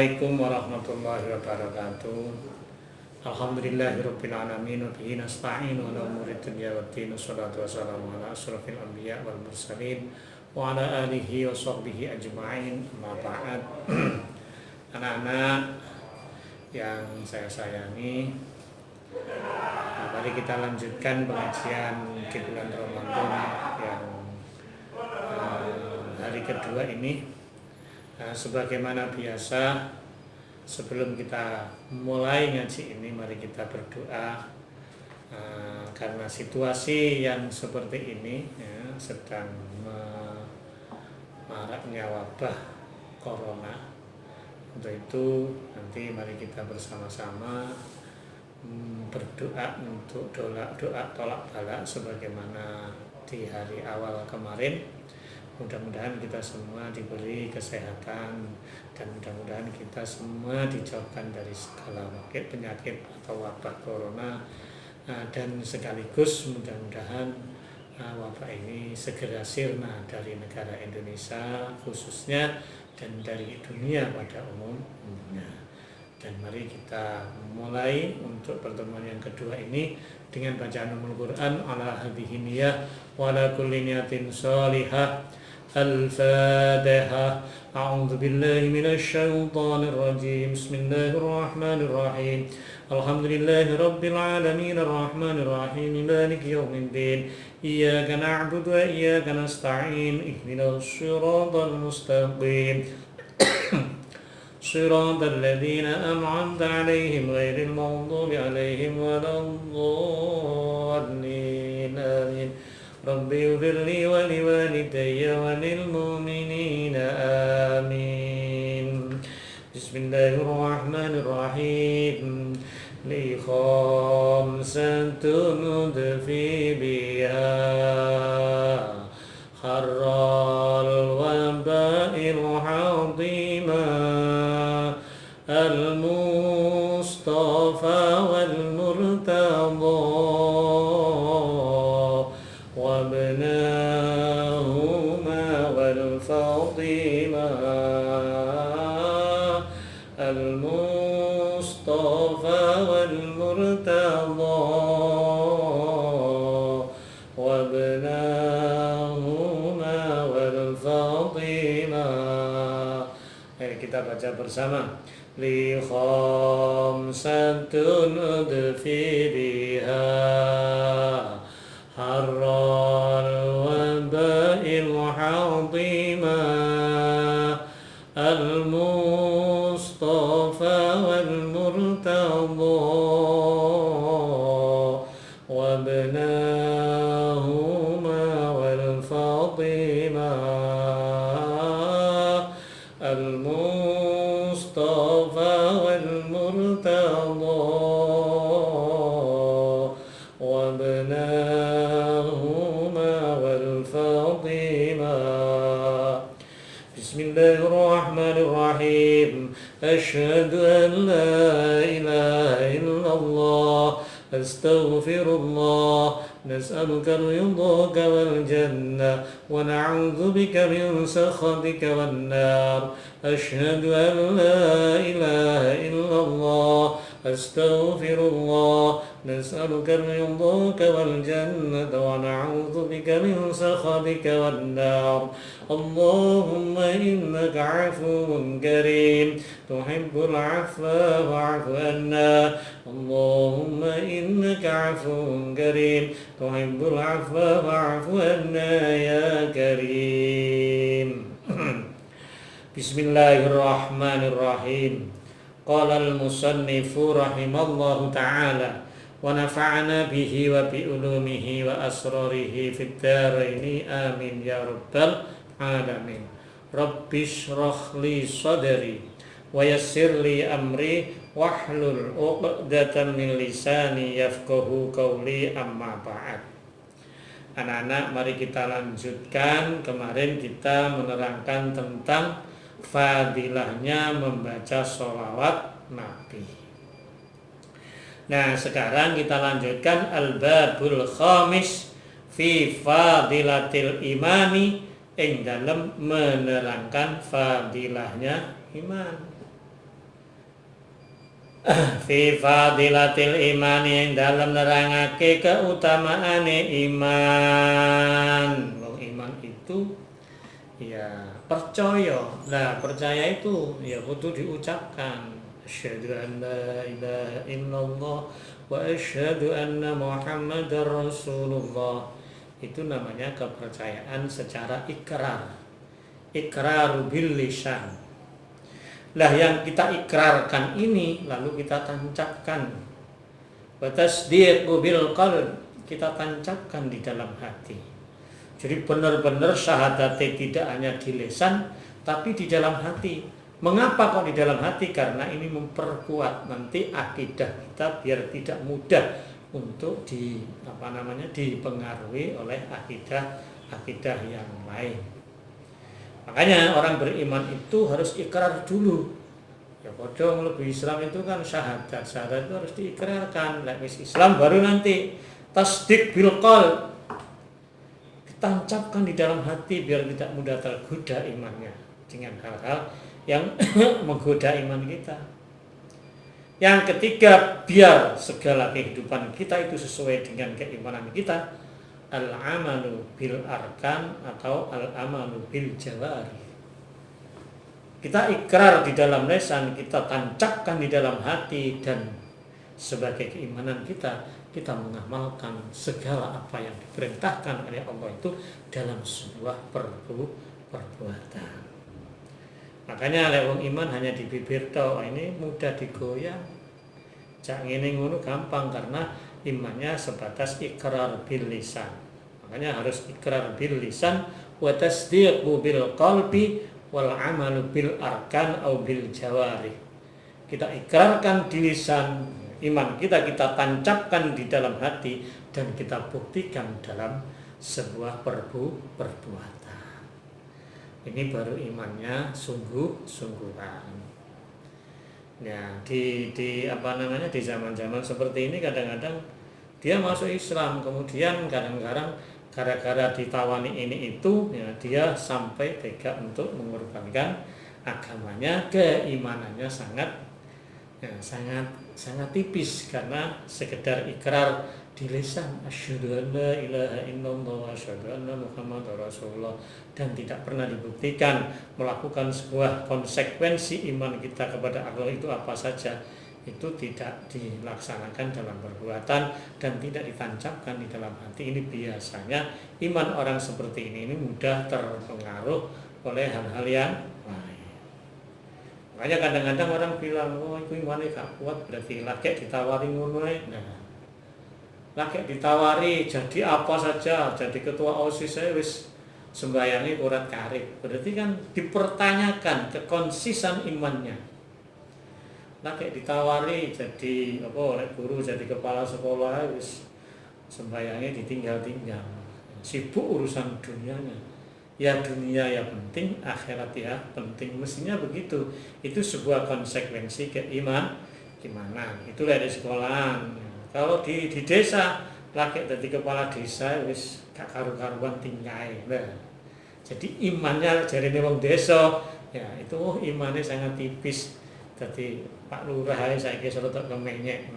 Assalamualaikum warahmatullahi wabarakatuh. Alhamdulillahirabbil alamin wa bihi nasta'in ala umuri dunya waddin. Wassalatu wassalamu ala asyrofil anbiya wal mursalin wa ala alihi wa sahbihi ajma'in. Amma ba'd. Anak-anak yang saya sayangi, mari kita lanjutkan pengajian di bulan Ramadan yang hari kedua ini. Sebagaimana biasa, sebelum kita mulai ngaji ini, mari kita berdoa karena situasi yang seperti ini ya, sedang maraknya wabah corona. Untuk itu nanti mari kita bersama-sama berdoa untuk doa tolak bala sebagaimana di hari awal kemarin. Mudah-mudahan kita semua diberi kesehatan dan mudah-mudahan kita semua dijauhkan dari segala penyakit atau wabah corona, dan sekaligus mudah-mudahan wabah ini segera sirna dari negara Indonesia khususnya dan dari dunia pada umumnya. Dan mari kita mulai untuk pertemuan yang kedua ini dengan bacaan Al-Quran ala hadhihi niyah wa ala kulli niyatin shalihah. Al-Fatihah. A'udzu billahi minasy syaithanir rajim. Bismillahirrahmanirrahim. Alhamdulillahi rabbil alamin arrahmanir rahim maliki yaumiddin. Iyyaka na'budu wa iyyaka nasta'in. Ihdinas siratal mustaqim. Shiratal ladzina an'amta 'alaihim ghairil maghdubi 'alaihim waladdallin. Amin. Rabbi ighfirli wa liwalidayya wa lil mu'minina amin. Bismillahirrahmanirrahim. Li khamsatun udfi biha harral waba'il hadima al-mustafa wal murtada وابناهما والفاطمة المصطفى والمرتضى وابناهما والفاطمة. Ayo kita baca bersama. Li khamsatun udfi biha harral waba'il hadima al-mustafa wal murtada wabnahuma wal fatima al-mustafa wal murtada Bismillahirrahmanirrahim. Asyhadu an la ilaha illallah. Astaghfirullah. Nas'aluka ridhaka wal jannah wa na'udzu bika min sakhatika wan nar. Asyhadu an la ilaha illallah. Astaghfirullah. Nas'aluka ridhaka wal jannah wa na'udzu bika min sakhatika wan nar. Allahumma innaka 'afuwun karim tuhibbul 'afwa fa'fu anna. Allahumma innaka 'afuwun karim tuhibbul 'afwa fa'fu anna ya karim. Bismillahirrahmanirrahim. Qala al-musannifu rahimallahu ta'ala wa nafa'ana bihi wa bi ulumihi wa asrarihi fid dharaini amin ya rabbal alamin. Rabbi shrah li sadri wa yassir li amri wahlul 'uqdatam min lisani yafqahu qawli amma ba'd. Anak-anak, mari kita lanjutkan. Kemarin kita menerangkan tentang fadilahnya membaca sholawat Nabi. Nah, sekarang kita lanjutkan al-babul khamis fi fadilatil imani ing dalam menerangkan fadilahnya iman. fi fadilatil iman yang dalam nerangake keutamaane iman. Wong iman itu ya percaya. Nah, percaya itu ya kudu diucapkan. Asyhadu an la ilaha illallah wa asyhadu anna Muhammadar Rasulullah. Itu namanya kepercayaan secara ikrar. Ikraru bil lisan. Lah yang kita ikrarkan ini lalu kita tancapkan. Wa tasdiqu bil qalb, kita tancapkan di dalam hati. Jadi benar-benar syahadatnya tidak hanya di lisan tapi di dalam hati. Mengapa kok di dalam hati? Karena ini memperkuat nanti akidah kita biar tidak mudah untuk dipengaruhi oleh akidah yang lain. Makanya orang beriman itu harus ikrar dulu. Ya bodoh lebih Islam itu kan syahadat. Syahadat itu harus diikrarkan. Lewis Islam baru nanti tasdik bil qalb, ditancapkan di dalam hati biar tidak mudah tergoda imannya dengan hal-hal yang menggoda iman kita. Yang ketiga, biar segala kehidupan kita itu sesuai dengan keimanan kita, al-amalu bil arkan atau al-amalu bil jawari. Kita ikrar di dalam lisan, kita tancapkan di dalam hati, dan sebagai keimanan kita mengamalkan segala apa yang diperintahkan oleh Allah itu dalam sebuah perbuatan. Makanya lek wong iman hanya di bibir tok, ini mudah digoyang. Cak ngene ngono gampang karena imannya sebatas ikrar bil lisan. Makanya harus ikrar bil lisan wa tasdiqu bil qalbi wal amalu bil arkan au bil jawari. Kita ikrarkan di lisan iman kita tancapkan di dalam hati dan kita buktikan dalam sebuah perbuatan. Ini baru imannya sungguh-sungguhan. Ya, di zaman-zaman seperti ini kadang-kadang dia masuk Islam, kemudian kadang-kadang gara-gara ditawani ini itu, ya, dia sampai tega untuk mengorbankan agamanya, keimanannya sangat tipis karena sekedar ikrar di lisan asyhadu an la ilaha illallah wa asyhadu anna Muhammadar Rasulullah, dan tidak pernah dibuktikan melakukan sebuah konsekuensi iman kita kepada Allah itu apa saja, itu tidak dilaksanakan dalam perbuatan dan tidak ditancapkan di dalam hati. Ini biasanya iman orang seperti ini mudah terpengaruh oleh hal-hal yang lain. Makanya kadang-kadang orang bilang, oh itu imannya gak kuat, berarti laki ditawari ngono. Nah, laki ditawari jadi apa saja, jadi ketua OSIS saya wis sembayangi urat karib, berarti kan dipertanyakan kekonsisan imannya. Laki ditawari jadi apa oleh guru, jadi kepala sekolah, wis sembayangi ditinggal-tinggal, sibuk urusan dunianya. Ya dunia ya penting, akhirat ya penting, mestinya begitu. Itu sebuah konsekuensi keimanan. Itulah di sekolahan. Kalau di desa, laki jadi kepala desa wis gak karu-karuan tingkai. Nah, jadi imannya dari wong desa, ya itu imannya sangat tipis. Jadi Pak Lurah saya kira rotok kemenyek.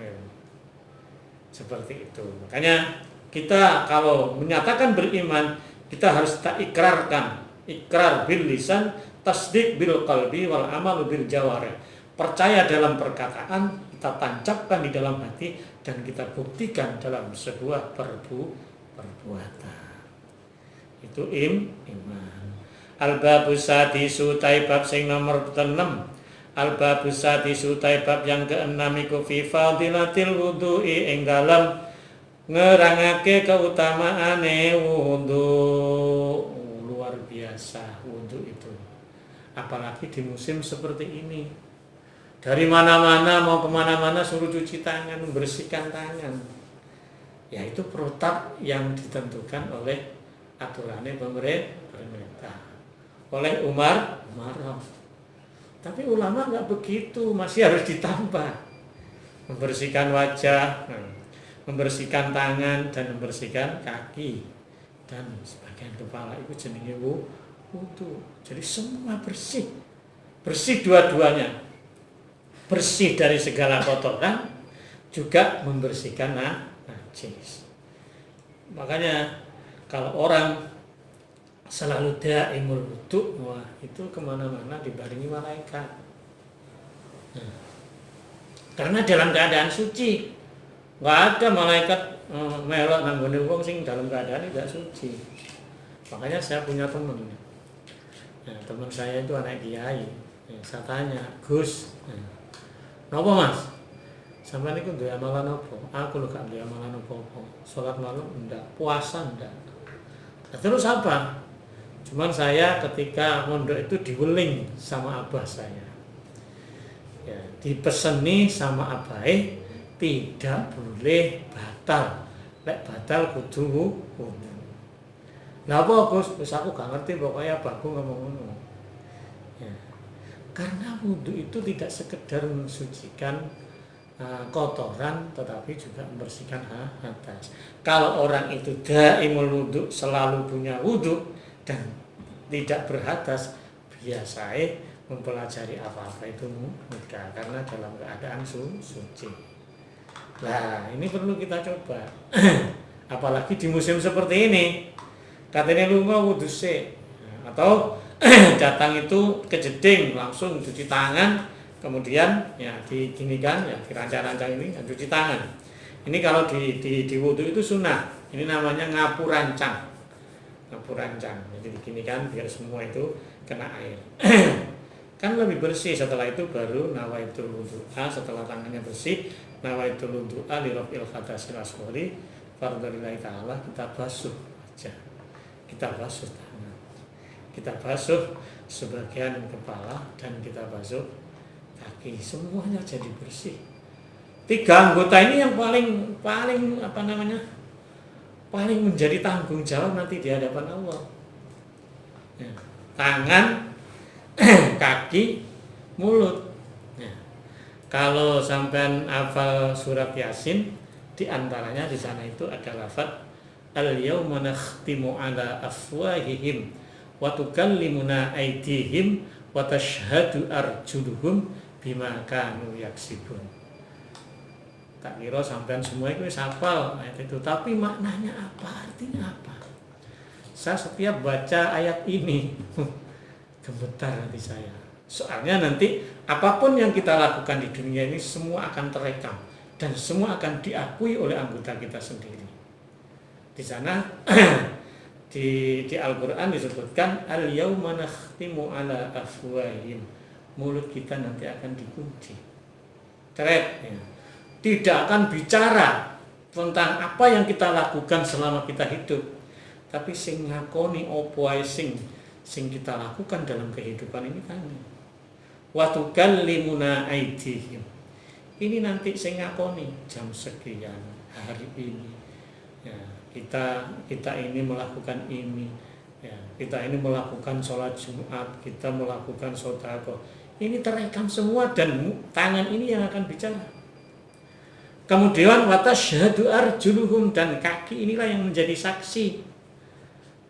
Seperti itu. Makanya kita kalau menyatakan beriman, kita harus tak ikrarkan, ikrar bil lisan, tasdik bil qalbi wal amal bil jawari. Percaya dalam perkataan, kita tancapkan di dalam hati dan kita buktikan dalam sebuah perbuatan. Itu iman. Al-babus sadisu taibab sing nomor 6. Al-babus sadisu taibab yang ke-6 iku fi fadilatil wudu'i ing dalem ngerangake keutamaane wudu. Luar biasa wudu itu, apalagi di musim seperti ini. Dari mana-mana mau kemana-mana suruh cuci tangan, membersihkan tangan. Ya itu protap yang ditentukan oleh aturannya pemerintah, oleh Umar. Tapi ulama nggak begitu, masih harus ditambah membersihkan wajah, membersihkan tangan dan membersihkan kaki dan sebagian kepala itu jenenge wudu. Jadi semua bersih dua-duanya. bersih dari segala kotoran, juga membersihkan najis. Makanya kalau orang selalu daimul wudu, wah itu kemana-mana dibaringi malaikat. Nah, karena dalam keadaan suci, nggak ada malaikat melok nanggone wong sing dalam keadaan tidak suci. Makanya saya punya teman. Nah, teman saya itu anak kiai. Saya tanya, Gus, napa Mas? Sampai ini duwe amalan apa? Aku lho gak duwe amalan apa-apa. Salat malam enggak, puasa enggak. Nah, terus apa? Cuman saya ketika mondok itu diweling sama abah saya. Ya, dipeseni sama abahe tidak boleh batal. Lek batal kudu wudu. Lah apa Gus? Wis aku gak ngerti pokoknya abahku ngomong ngono. Ya. Karena wudu itu tidak sekedar mensucikan kotoran, tetapi juga membersihkan hadas. Kalau orang itu daimul wudu, selalu punya wudu dan tidak berhadas, biasanya mempelajari apa-apa itu mudah karena dalam keadaan suci. Nah, ini perlu kita coba. Apalagi di musim seperti ini. Katanya lunga wudu sik. Atau datang itu ke jeding langsung cuci tangan, kemudian ya diginikan ya dirancang-rancang ini dan cuci tangan. Ini kalau di wudu itu sunnah. Ini namanya ngapurancang. Ngapurancang. Jadi diginikan biar semua itu kena air. Kan lebih bersih. Setelah itu baru nawaitul wudu'a, setelah tangannya bersih, nawaitul wudu'a li raf'il hadasil asghari fardholillahi ta'ala, kita basuh aja. Kita basuh tangan. Kita basuh sebagian kepala dan kita basuh kaki, semuanya jadi bersih. 3 anggota ini yang paling paling menjadi tanggung jawab nanti di hadapan Allah. Ya, tangan, kaki, mulut. Ya. Kalau sampean hafal surat Yasin, di antaranya di sana itu ada lafaz al-yauma nakhtimu ala afwahihim wa tukallimuna aydihim wa tashhadu arjuluhum bima kanu yaksibun. Tak kira sampean semua itu hafal ayat itu, tapi maknanya apa, artinya apa? Saya setiap baca ayat ini gemetar hati saya. Soalnya nanti apapun yang kita lakukan di dunia ini semua akan terekam dan semua akan diakui oleh anggota kita sendiri. Di sana di Al-Qur'an disebutkan al-yauma nakhtimu ala afwahihim. Mulut kita nanti akan dikunci. Teret ya. Tidak akan bicara tentang apa yang kita lakukan selama kita hidup. Tapi sing ngakoni opo ae sing kita lakukan dalam kehidupan ini tangan. Wa tukallimuna aydihim. Ini nanti sing ngakoni jam sekian hari ini. Ya, kita ini melakukan ini. Ya, kita ini melakukan sholat Jumat, kita melakukan sedekah. Ini terekam semua dan tangan ini yang akan bicara. Kemudian watasyhadu arjuluhum, dan kaki inilah yang menjadi saksi.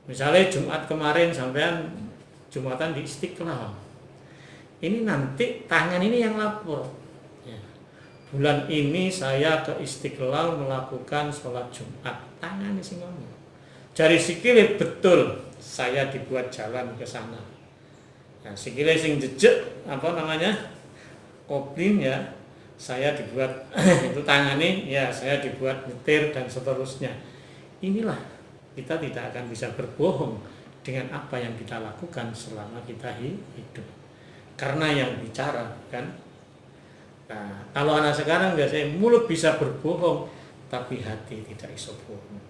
Misalnya Jumat kemarin sampean Jumatan di Istiqlal. Ini nanti tangan ini yang lapor. Ya. Bulan ini saya ke Istiqlal melakukan sholat Jumat. Tangan ini sih ngomong. Jari sikile betul saya dibuat jalan ke sana. Nah, sikile sing jejek koplin ya, saya dibuat itu tangan ini ya saya dibuat nyetir dan seterusnya. Inilah kita tidak akan bisa berbohong dengan apa yang kita lakukan selama kita hidup. Karena yang bicara kan. Nah, kalau anak sekarang biasanya mulut bisa berbohong tapi hati tidak bisa bohong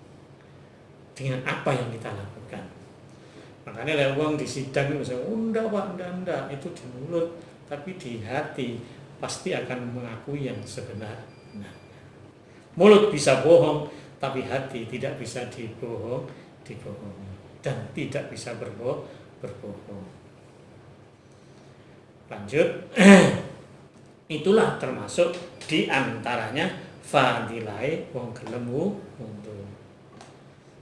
dengan apa yang kita lakukan. Makanya lewong di sidang itu saya enggak Pak, enggak, itu di mulut, tapi di hati pasti akan mengakui yang sebenarnya. Mulut bisa bohong, tapi hati tidak bisa dibohongi dan tidak bisa berbohong. Lanjut, itulah termasuk di antaranya fadilai wong gelem wudu.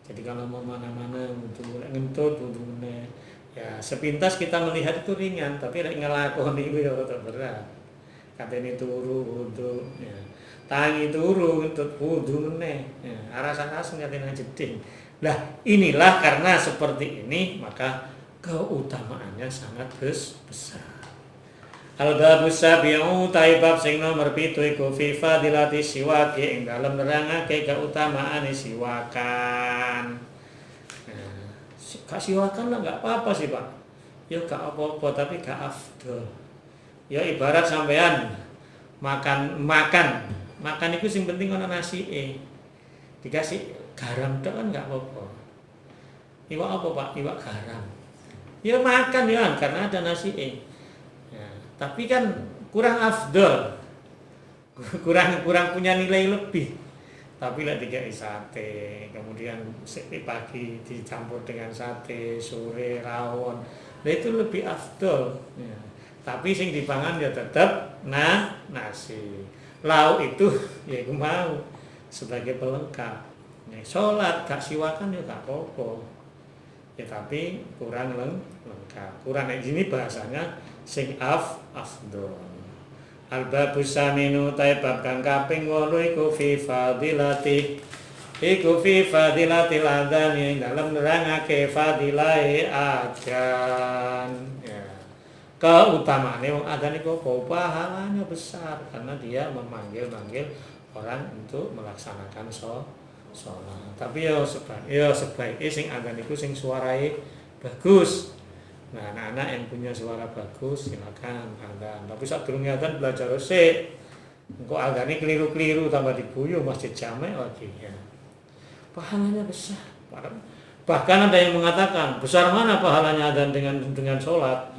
Jadi kalau mau mana-mana wudu, ngentut wudune, ya sepintas kita melihat itu ringan, tapi lek ngelakoni itu ya berat. katene turu wudu ya. Tangi turu ngentut wudu meneh. Ya, aras-aras katene jeding. Lah, inilah karena seperti ini maka keutamaannya sangat besar. Al-babus sabi'u taibab sing nomor 7 iku fi fadilati siwaki ing dalem nerangake keutamaan siwakan. Nah, siwakan lah enggak apa-apa sih, Pak. Ya enggak apa-apa tapi enggak afdol. Ya ibarat sampean makan itu sing penting ana nasike. Dikasih garam tok kan enggak apa-apa. Iwak apa, Pak? Iwak garam. Ya makan ya karena ada nasike. Tapi kan kurang afdol, kurang punya nilai lebih. Tapi lah tiga sate, kemudian pagi dicampur dengan sate, sore rawon, nah itu lebih afdol. Ya. Tapi sing dipangan ya tetap nasi. Lauk itu ya aku mau sebagai pelengkap. Ya, sholat gak siwakan ya gak apa-apa. Ya tapi kurang lengkap. Kurang kayak gini bahasanya sing afdol. Al-babus saminu taibab kang kaping 8 iku fi fadilati adzan ing dalem nerangake fadilahe adzan. Ya. Keutamaane wong adzan iku pahalanya besar karena dia memanggil orang untuk melaksanakan sholat. Tapi sebaiknya sing adzan iku sing suarae bagus. Nah, anak-anak yang punya suara bagus silakan adzan. Tapi saat durung adzan belajar resik. Engko adzane keliru-keliru tambah diguyu masjid jamek lagi ya. Pahalanya besar. Bahkan ada yang mengatakan, besar mana pahalanya adzan dengan sholat?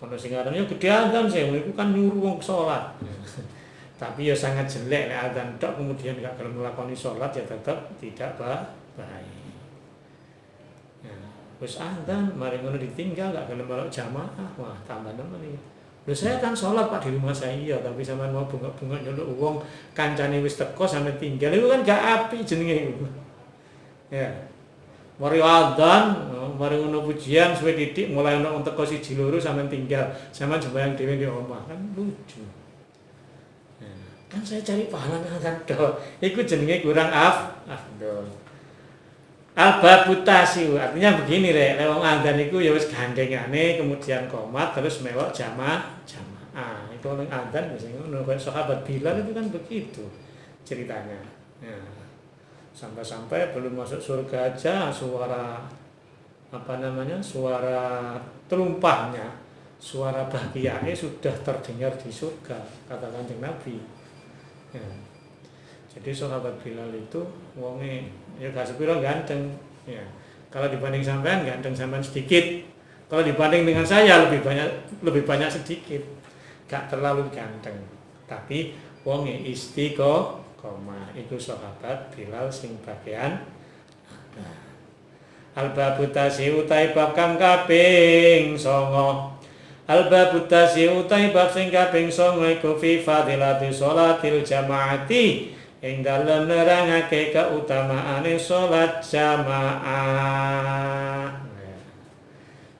Kalau sing arannya gede adzan sih, itu kan nyuruh wong sholat. Tapi ya sangat jelek nek adzan tok kemudian enggak gelem nglakoni sholat ya tetap tidak baik. Terus adzan, mari ngono ditinggal gak gelem melok jamaah, wah tambah nemen iki. Lho saya kan sholat Pak di rumah saya iya, tapi sampean mau bunga-bunga nyeluk wong kancane wis teko sampe tinggal itu kan gak apik jenenge iku. Ya. Mari adzan, mari ngono pujian suwe titik mulai ono teko siji loro sampean tinggal, sampean sembahyang dhewe di omah kan lucu. Ya. Kan saya cari pahala adzan tok. Iku jenenge kurang afdol. Al-babutasi artinya begini rek, wong adzan iku ya wis gandengane kemudian qomat terus mewok jamaah. Itu orang adzan biasanya ngono kaya sahabat Bilal itu kan begitu ceritanya. Ya. Sampai-sampai belum masuk surga aja suara suara terumpahnya, suara bahagianya sudah terdengar di surga kata Kanjeng Nabi. Ya. Jadi sahabat Bilal itu wonge ya gak sepiro ganteng ya. Kalau dibanding sampean ganteng sampean sedikit. Kalau dibanding dengan saya lebih banyak sedikit. Gak terlalu ganteng. Tapi wonge istiqomah itu sahabat Bilal sing bagian Al-babutasi utai bab kang kaping 9. Al-babutasi utai bab sing kaping 9 iku fi fadilati sholatil jamaati ing dalem nerangake keutamaane salat jamaah.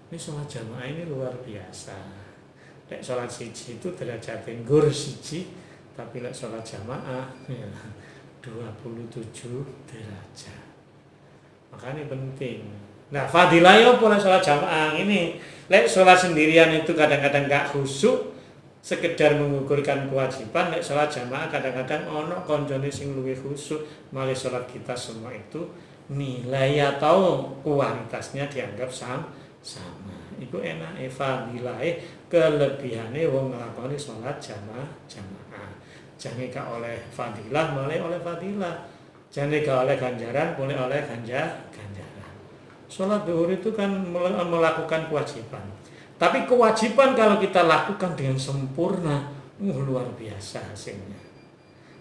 Ini salat jamaah ini luar biasa. Nek salat siji itu derajate nggur siji, tapi nek salat jamaah ya 27 derajat. Makanya penting. Nah, fadilah yo pola salat jamaah ini. Lek salat sendirian itu kadang-kadang gak khusyuk. Sekedar mengukurkan kewajiban, nek sholat jamaah kadang-kadang ono konjone sing luwih khusyuk, malah sholat kita semua itu nilai atau kualitasnya dianggap sama. Iku enak fadilahe kelebihane wong nglakoni sholat jamaah. Jangan gak oleh fadilah, malah oleh fadilah. Jangan gak oleh ganjaran, boleh oleh ganjaran. Sholat zuhur itu kan melakukan kewajiban. Tapi kewajiban kalau kita lakukan dengan sempurna, luar biasa hasilnya.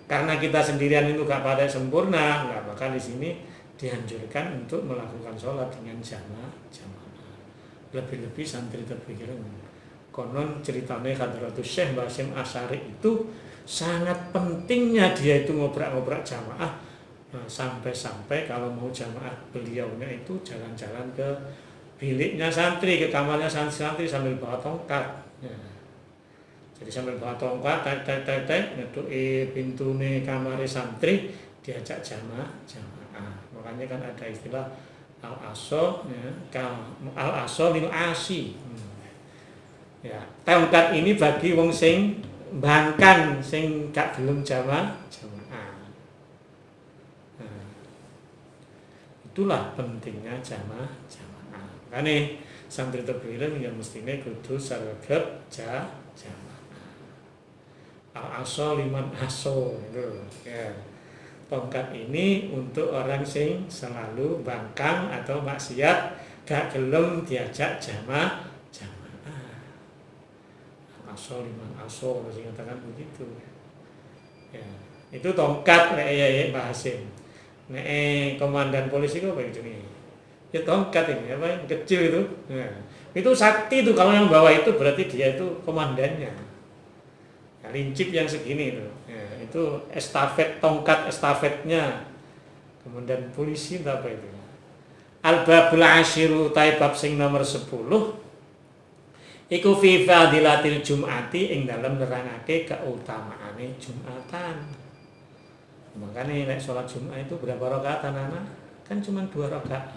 Karena kita sendirian itu gak pada sempurna, nggak bakal di sini dianjurkan untuk melakukan sholat dengan jamaah. Lebih-lebih santri terpikir. Konon ceritanya Hadratus Syekh Basim Asy'ari itu sangat pentingnya dia itu ngobrak-ngobrak jamaah. Nah, sampai-sampai kalau mau jamaah beliaunya itu jalan-jalan ke biliknya santri, ke kamarnya santri sambil bawa tongkat. Ya. Jadi sambil bawa tongkat, tek ngetuki pintune kamare santri diajak jamaah. Makanya kan ada istilah al-aso ya, al-aso lil asi. Ya, tongkat ini bagi wong sing bangkang sing gak gelem jamaah. Nah, itulah pentingnya jamaah. Makanya santri takbiran ya mestinya kudu saragap jamaah. Al-aso liman aso itu ya. Tongkat ini untuk orang sing selalu bangkang atau maksiat gak gelem diajak jamaah. Aso liman aso masih katakan begitu. Ya, itu tongkat ya Mbak Hasim. Komandan polisi kok begitu nih. Ya tongkat ini apa yang kecil itu. Ya. Itu sakti itu kalau yang bawa itu berarti dia itu komandannya. Ya, lincip yang segini itu. Ya, itu estafet tongkat estafetnya. Kemudian polisi apa itu? Al-babul asyiru taibab sing nomor 10. Iku fi fadilatil jum'ati ing dalem nerangake keutamaane Jumatan. Makanya nek sholat Jumat itu berapa rakaat anak-anak? Kan cuma 2 rakaat.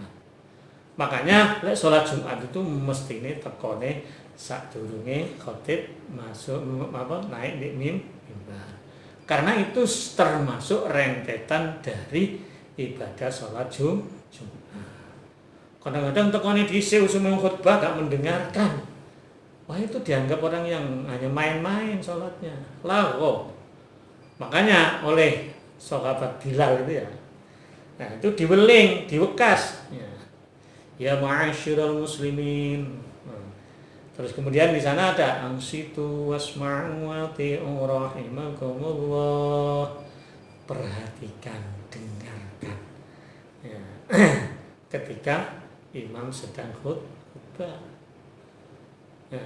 Makanya nek sholat Jumat itu mestine tekone sadurunge khatib masuk naik di mimbar. Karena itu termasuk rentetan dari ibadah sholat Jumat. Kadang-kadang tekone dhisik usum khutbah gak mendengarkan. Wah itu dianggap orang yang hanya main-main sholatnya. Lago. Makanya oleh sahabat Bilal itu ya. Nah itu diweling, diwekas. Ya ma'asyiral muslimin. Terus kemudian di sana ada angsitu wasma'u wa ti'u rahimakumullah. Perhatikan, dengarkan. Ya. Ketika imam sedang khutbah. Ya.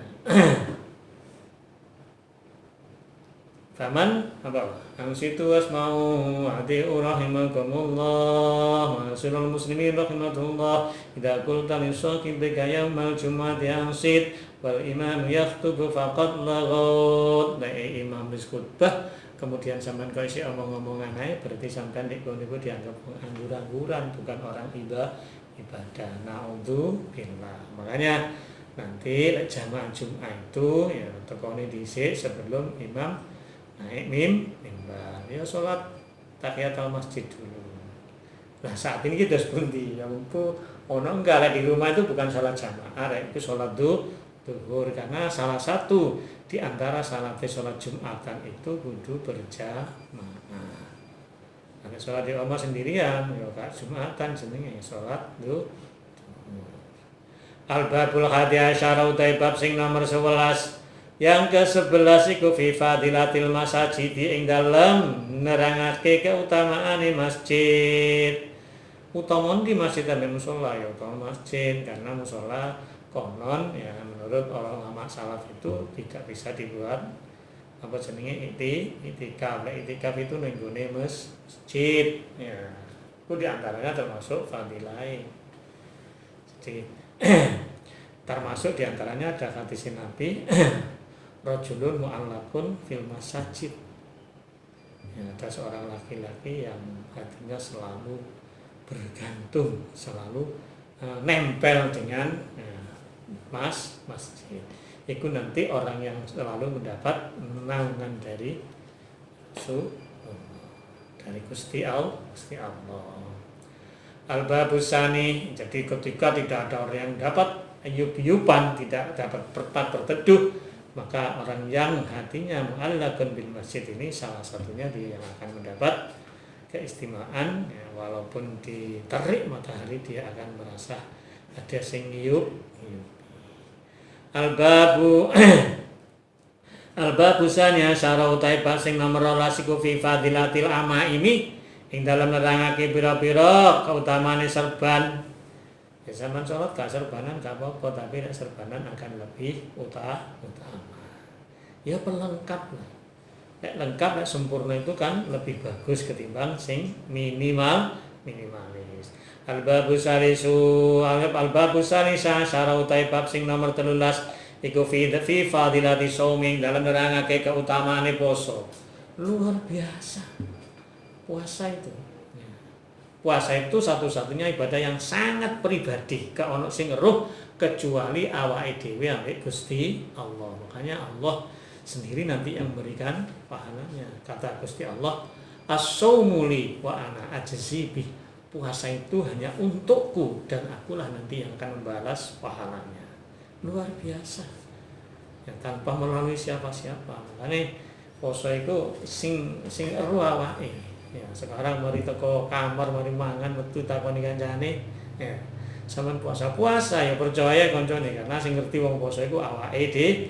Faman apa? Angsitu wasma'u wa ti'u rahimakumullah. Wa sirul muslimin rahimatullah. Idza qulta lisaqibika yaumal jumu'ati angsit wal imam yakhthubu faqad laghut. Nah, imam wis khutbah kemudian sampean kok isih omong-omongan ae berarti sampean nek niku dianggap anggur-angguran bukan orang ibadah. Naudzubillah. Makanya nanti jamaah Jumat itu ya tekone dhisik sebelum imam naik mimbar. Ya salat tahiyatul masjid dulu. Nah, saat ini kita sepundi ya mumpung ono enggak lah di rumah itu bukan salat jamaah, itu salat duhur karena salah satu di antara salat Jumatan itu kudu berjamaah. Ada salat di rumah sendirian, ya gak Jumatan jenenge salat duhur. Al-babul hadiasyara utai bab sing nomor 11. Yang ke-11 iku fi fadilatil masajid ing dalem nerangake keutamaane masjid. Utama di masjid dan mushola ya utama masjid karena mushola konon ya menurut orang ulama salaf itu tidak bisa dibuat apa jenenge itikaf. Itikaf itu nenggone masjid ya. Itu diantaranya termasuk fadilah. Jadi termasuk diantaranya ada hadis Nabi rajulun mu'allaqun fil masajid. Ya, ada seorang laki-laki yang hatinya selalu bergantung, selalu nempel dengan masjid. Itu nanti orang yang selalu mendapat naungan dari Gusti Allah. Al-babusani, jadi ketika tidak ada orang yang dapat ayub-ayuban, tidak dapat berteduh, maka orang yang hatinya mu'allaqun bil masjid ini salah satunya dia yang akan mendapat keistimewaan ya, walaupun diterik matahari dia akan merasa ada sing ngiyup. Al-babusani asyara utai sing nomor 12 iku fi fadilatil ama ini ing dalam nerangake pira-pira keutamaane serban. Ya zaman sholat gak serbanan gak apa-apa, tapi nek serbanan akan lebih utama. Ya pelengkap lah. Nek lengkap, nek sempurna itu kan lebih bagus ketimbang sing minimalis. Al-babu salisu syara utai bab sing nomor 13 iku fi fadilati shaumi dalam nerangake keutamaane poso. Luar biasa. Puasa itu. Puasa itu satu-satunya ibadah yang sangat pribadi, gak ono sing ngeruh kecuali awake dhewe ambek Gusti Allah. Makanya Allah sendiri nanti yang memberikan pahalanya. Kata Gusti Allah, as-saumu li wa ana ajzi bih. Puasa itu hanya untukku dan akulah nanti yang akan membalas pahalanya. Luar biasa. Ya, tanpa melalui siapa-siapa. Makanya poso itu sing eruh awake. Ya, sekarang mari teko kamar mari mangan metu takoni kancane. Ya. Sampeyan puasa ya percaya kancane karena sing ngerti wong poso iku awake dhewe.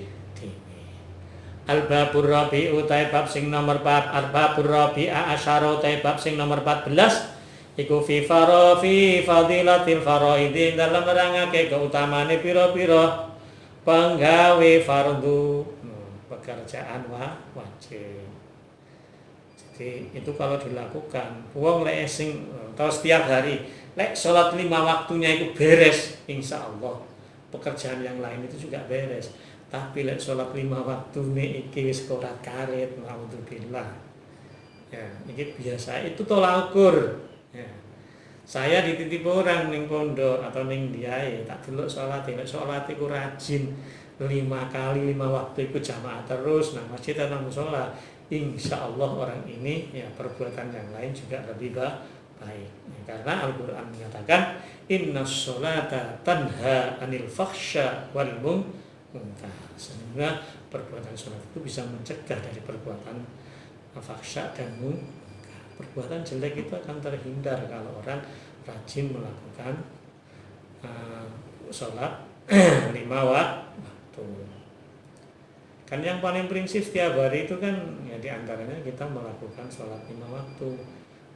Al-babur rabi utai bab sing nomor 4 arbabur rabi asyara utai bab sing nomor 14 iku fi fadilatil faraidi dalam nerangake keutamaane pira-pira penggawe fardu pekerjaan wajib. Jadi itu kalau dilakukan wong lek sing atau setiap hari lek salat 5 waktunya itu beres, insya Allah pekerjaan yang lain itu juga beres. Tapi lek salat 5 waktune iki wis ora karet, naudzubillah. Ya, iki biasa itu tolak ukur. Ya. Saya dititip orang ning pondok atau ning diae tak delok salat, lek salat iku rajin 5 kali 5 waktu iku jamaah terus nang masjid atau musala. Insya Allah orang ini ya perbuatan yang lain juga lebih baik. Ya, karena Al-Quran menyatakan innas sholata tanha anil fakhsya wal munkar. Sehingga perbuatan sholat itu bisa mencegah dari perbuatan fakhsya dan munkar. Perbuatan jelek itu akan terhindar kalau orang rajin melakukan sholat 5 waktu. Kan yang paling prinsip setiap hari itu kan ya diantaranya kita melakukan sholat 5 waktu.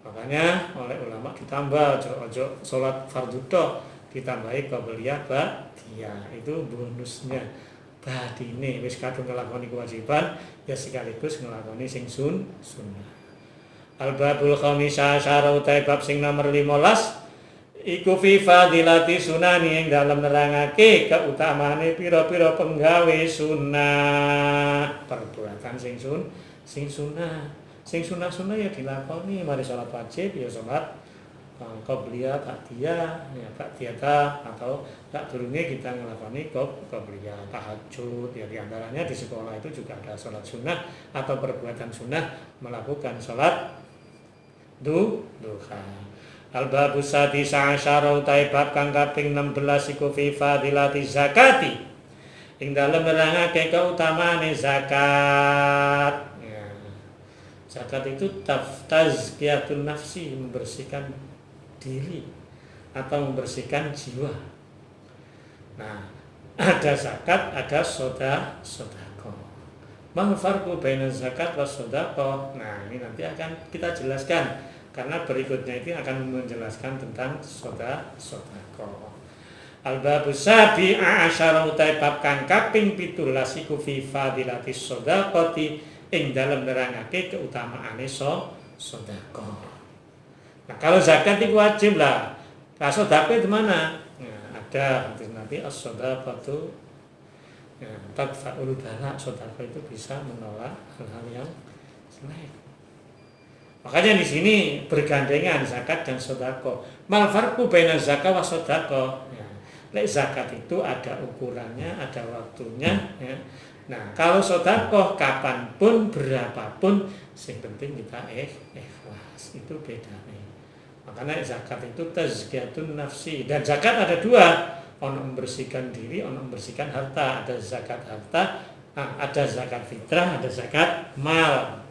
Makanya oleh ulama ditambah ojo sholat fardu tok, ditambahi qabliyah ba'diyah. Itu bonusnya. Badine wis kadung nglakoni kewajiban ya sekaligus nglakoni sing sunnah. Al-babul khamisah asyara utai bab sing nomor 15 iku fi fadilati sunani yang dalam nerangake keutamaane pira-pira penggawe sunnah, perbuatan sing sunnah. Sing sunah-sunah ya dilakoni, mari salat wajib ya salat qabliyah ba'diyah, ya ba'diyah atau tak durunge kita nglakoni qabliyah, tahajud ya di antaranya di sekolah itu juga ada salat sunnah atau perbuatan sunnah melakukan salat duha. Al-babus sadisa asyara utai bab kang kaping 16 iku fi fadilati zakati. Ing dalem nerangake keutamaane zakat. Ya. Zakat itu tazkiyatun nafsi, membersihkan diri atau membersihkan jiwa. Nah, ada zakat, ada sedekah. Mal farqu baina zakat wa sedekah. Nah, ini nanti akan kita jelaskan. Karena berikutnya itu akan menjelaskan tentang sedekah. Al-babus sabi'a asyara utai bab kang kaping 17 iku fi fadilatis sedekati ing dalem nerangake keutamaane sedekah. Nah, kalau zakat itu wajib lah. Nah, sedekah di mana? Nah, ada nanti as-sedekatu ya, tadfa'ul bala. Sedekah itu bisa menolak hal-hal yang jelek. Makanya di sini bergandengan zakat dan sedekah. Mal farqu baina zakat wa sedekah. Ya. Lek zakat itu ada ukurannya, ada waktunya. Ya. Nah, kalau sedekah kapanpun, berapapun, yang penting kita ikhlas. Itu bedanya. Makanya zakat itu tazkiyatun nafsi. Dan zakat ada 2. Ono membersihkan diri, ono membersihkan harta. Ada zakat harta, ada zakat fitrah, ada zakat mal.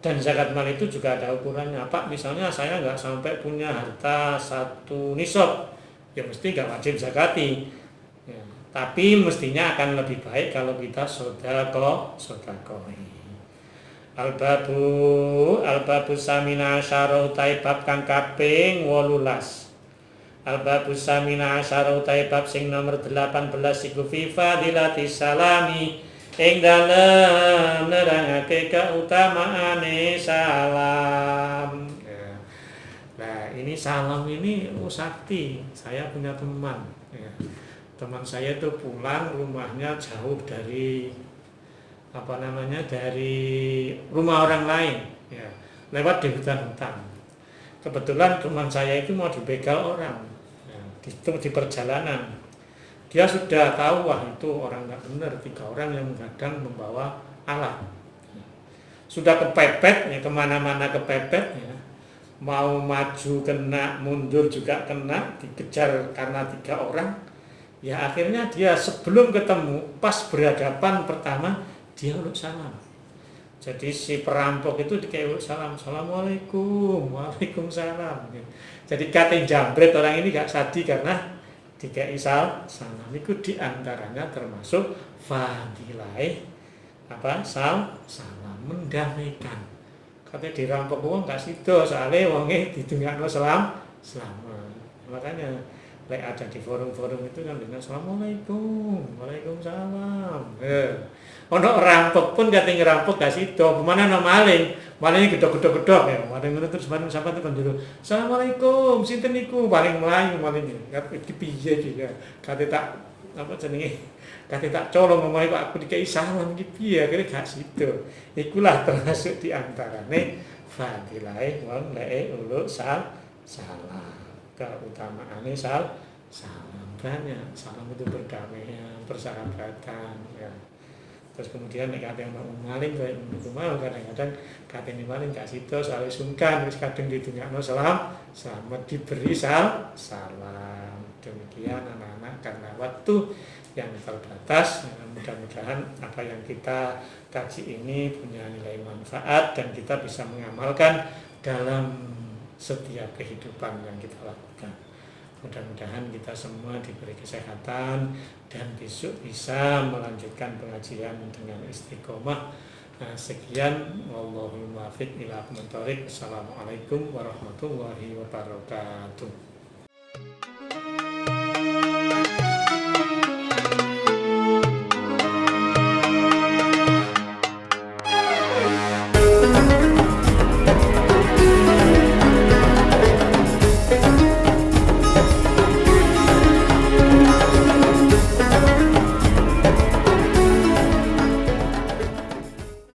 Dan zakat mal itu juga ada ukurannya. Pak, misalnya saya nggak sampai punya harta 1 nisab, ya mesti nggak wajib zakati. Ya, tapi mestinya akan lebih baik kalau kita sedekah. Al-babu samina asyara utai bab kang kaping 18. Al-babu samina asyara utai bab sing nomor 18 iku fi fadilati salami. Ing dalem nerangake keutamaane salam. Ya. Nah, ini salam ini sakti. Saya punya teman. Ya. teman saya itu pulang rumahnya jauh dari dari rumah orang lain, ya, lewat di hutan-hutan. Kebetulan teman saya itu mau dibegal orang, ya, di perjalanan. Dia sudah tahu, wah itu orang nggak benar, 3 orang yang kadang membawa alat. Sudah kepepet, ya, kemana-mana kepepet, ya. Mau maju kena, mundur juga kena, dikejar karena 3 orang. Ya akhirnya dia sebelum ketemu, pas berhadapan pertama, dia uluk salam. Jadi si perampok itu dikei uluk salam, assalamualaikum, waalaikumsalam. Jadi kate jambret orang ini gak sadi karena dikei salam. Itu diantaranya termasuk fadilai salam mendamaikan. Katanya dirampok wong gak sido, soalnya wonge didungakno selamat. Makanya ada di forum-forum itu kan dengan assalamualaikum, waalaikumsalam. Ono rampok pun katanya ngerampok gak sido, pemana ana maling gedok-gedok ya. Maling ngono terus bareng sapa tekan jero. Assalamualaikum, sinten niku? Paling mlayu maling iki piye iki ya. Kate tak kate tak colong ngomong kok aku dikei salam iki piye, akhire gak sido. Ikulah termasuk di antarane fadilahe wong nek uluk salam. Keutamaannya salam banyak. Salam itu berdamaian, persahabatan, ya. Terus kemudian nek kate mau maling kaya niku mau kadang-kadang kate maling gak sida soalé sungkan wis kadang didongakno selamat diberi salam. Demikian anak-anak, karena waktu yang terbatas, mudah-mudahan apa yang kita kaji ini punya nilai manfaat dan kita bisa mengamalkan dalam setiap kehidupan yang kita lakukan. Mudah-mudahan kita semua diberi kesehatan dan besok bisa melanjutkan pengajian dengan istiqomah. Sekian, wallahul muwaffiq ila aqwamit thoriq. Assalamualaikum warahmatullahi wabarakatuh.